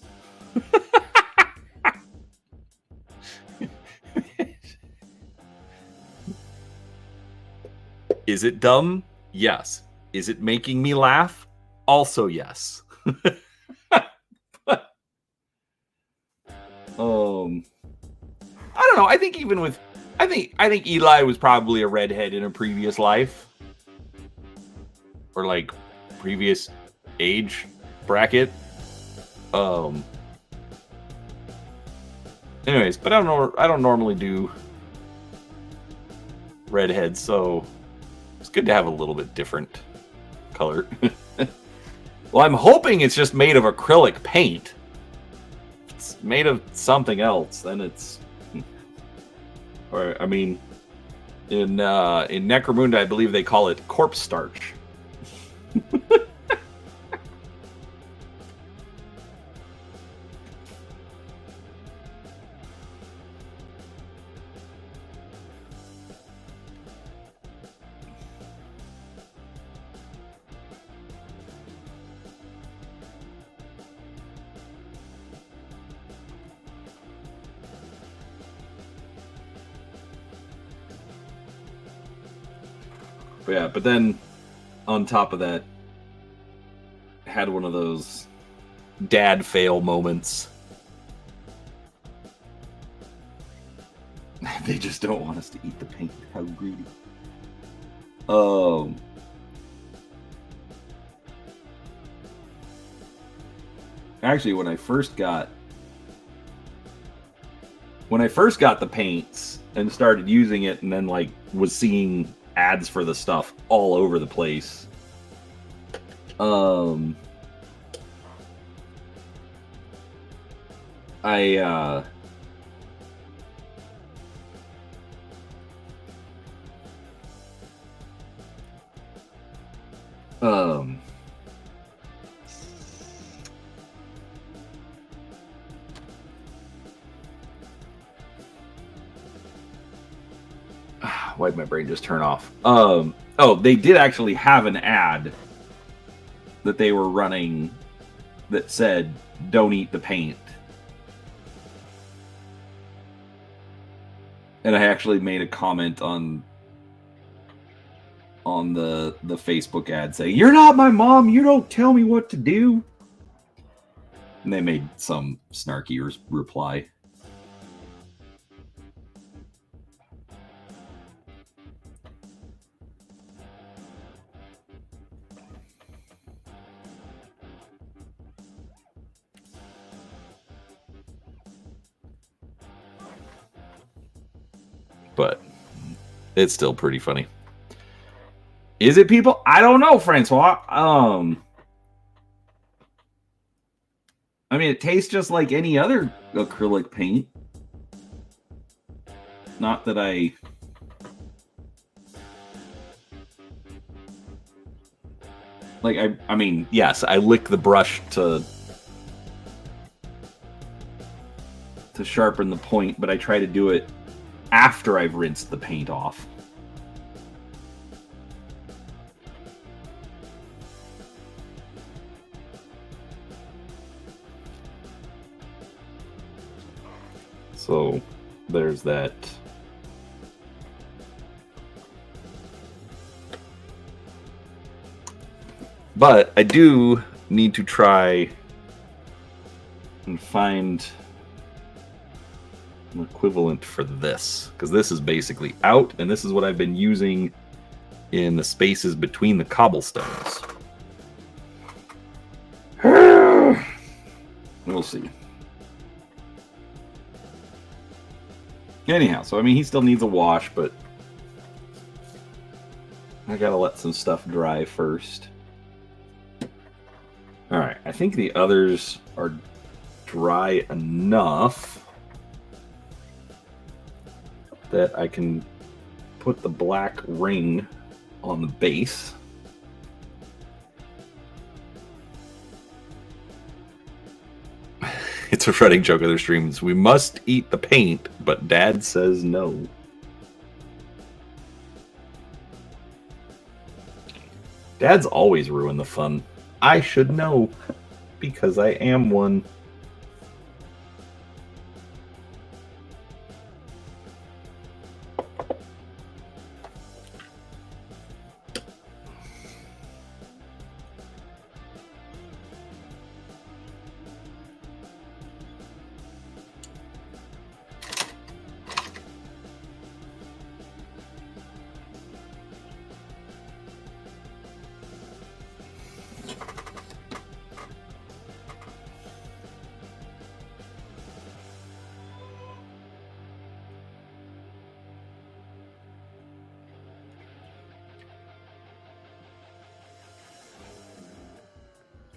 Is it dumb? Yes. Is it making me laugh? Also yes. I don't know. I think even with, I think Eli was probably a redhead in a previous life, or like previous age bracket. Anyways, but I don't normally do redheads, so it's good to have a little bit different color. Well, I'm hoping it's just made of acrylic paint. If it's made of something else, then it's, or I mean, in Necromunda, I believe they call it corpse starch. But yeah, but then on top of that, had one of those dad fail moments. They just don't want us to eat the paint. How greedy. Actually, when I first got the paints and started using it, and then like was seeing ads for the stuff all over the place. Why'd my brain just turn off? Oh, they did actually have an ad that they were running that said, "Don't eat the paint." And I actually made a comment on the Facebook ad saying, "You're not my mom. You don't tell me what to do." And they made some snarky reply. But it's still pretty funny. Is it, people? I don't know, Francois. I mean, it tastes just like any other acrylic paint. Not that I... Like, I mean, yes, I lick the brush to sharpen the point, but I try to do it after I've rinsed the paint off. So there's that. But I do need to try and find an equivalent for this, because this is basically out, and this is what I've been using in the spaces between the cobblestones. We'll see. Anyhow, so I mean, he still needs a wash, but I gotta let some stuff dry first. Alright, I think the others are dry enough that I can put the black ring on the base. It's a running joke of their streams. We must eat the paint, but Dad says no. Dad's always ruined the fun. I should know, because I am one.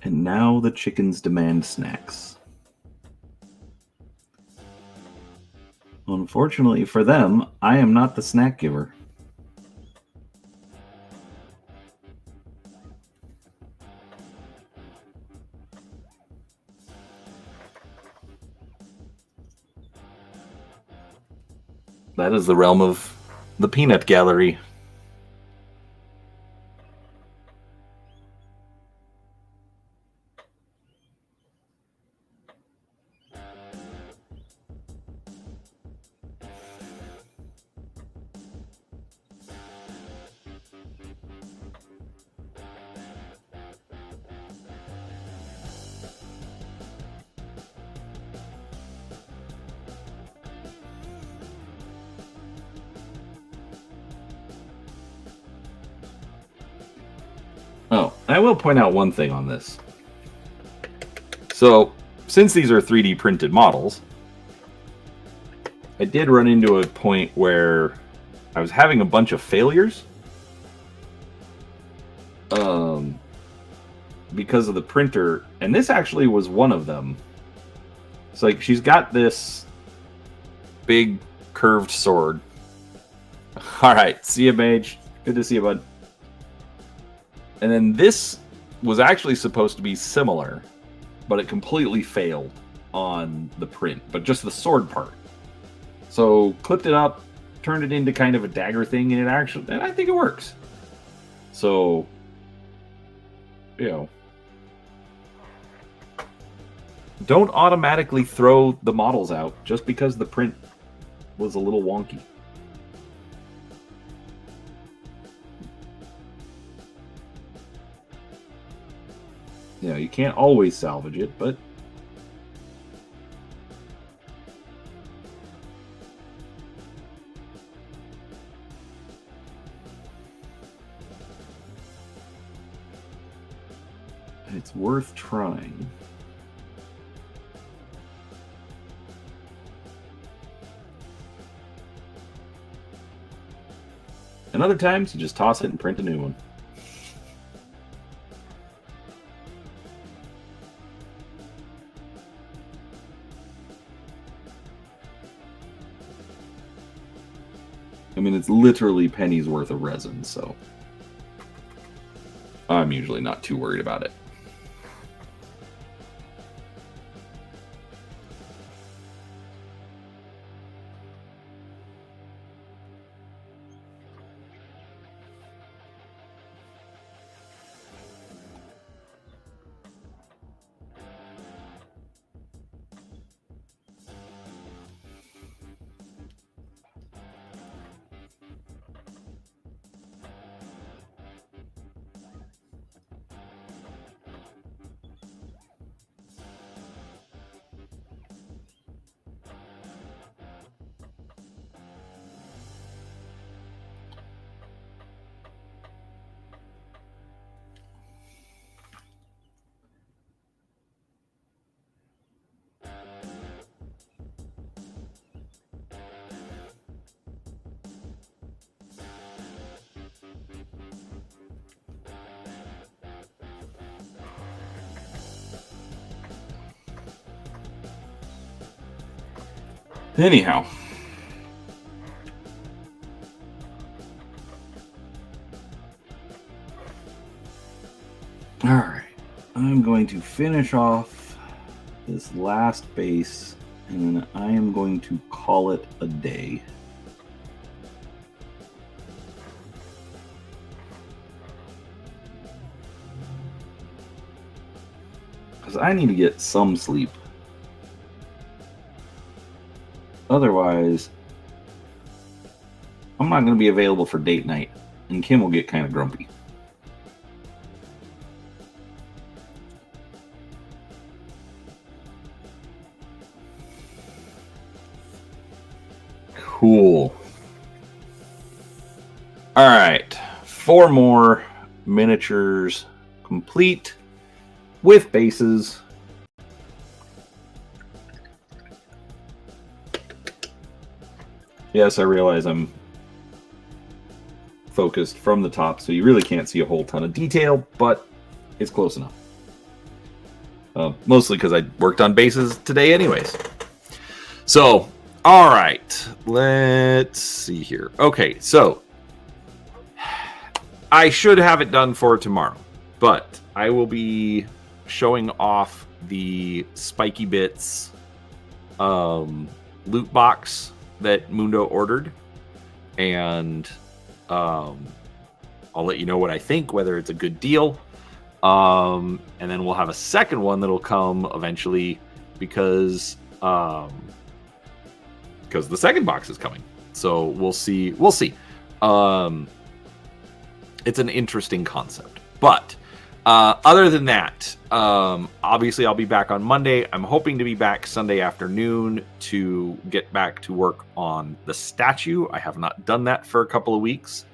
And now the chickens demand snacks. Unfortunately for them, I am not the snack giver. That is the realm of the peanut gallery. Oh, I will point out one thing on this. So, since these are 3D printed models, I did run into a point where I was having a bunch of failures because of the printer, and this actually was one of them. It's like, she's got this big curved sword. Alright, see you, Mage. Good to see you, bud. And then this was actually supposed to be similar, but it completely failed on the print, but just the sword part. So clipped it up, turned it into kind of a dagger thing, and I think it works. So, don't automatically throw the models out just because the print was a little wonky. You can't always salvage it, but it's worth trying. And other times, you just toss it and print a new one. I mean, it's literally pennies worth of resin, so I'm usually not too worried about it. Anyhow. All right. I'm going to finish off this last base, and then I am going to call it a day. Because I need to get some sleep. Otherwise, I'm not going to be available for date night, and Kim will get kind of grumpy. Cool. All right, 4 more miniatures complete with bases. Yes, I realize I'm focused from the top, so you really can't see a whole ton of detail, but it's close enough. Mostly because I worked on bases today anyways. So, all right, let's see here. Okay, so I should have it done for tomorrow, but I will be showing off the Spiky Bits loot box that Mundo ordered, and I'll let you know what I think, whether it's a good deal, and then we'll have a second one that'll come eventually because the second box is coming, so we'll see. It's an interesting concept, but other than that, obviously I'll be back on Monday. I'm hoping to be back Sunday afternoon to get back to work on the statue. I have not done that for a couple of weeks.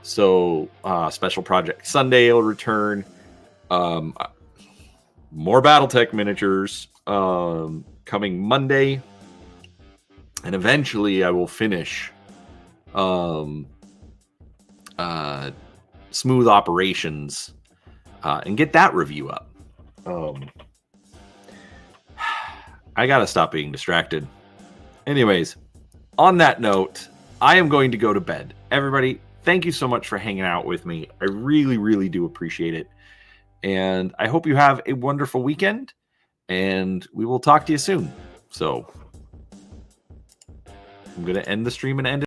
So Special Project Sunday will return. More Battletech miniatures coming Monday. And eventually I will finish Smooth Operations and get that review up. I gotta stop being distracted. Anyways, on that note, I am going to go to bed. Everybody, thank you so much for hanging out with me. I really, really do appreciate it. And I hope you have a wonderful weekend. And we will talk to you soon. So I'm going to end the stream and end it.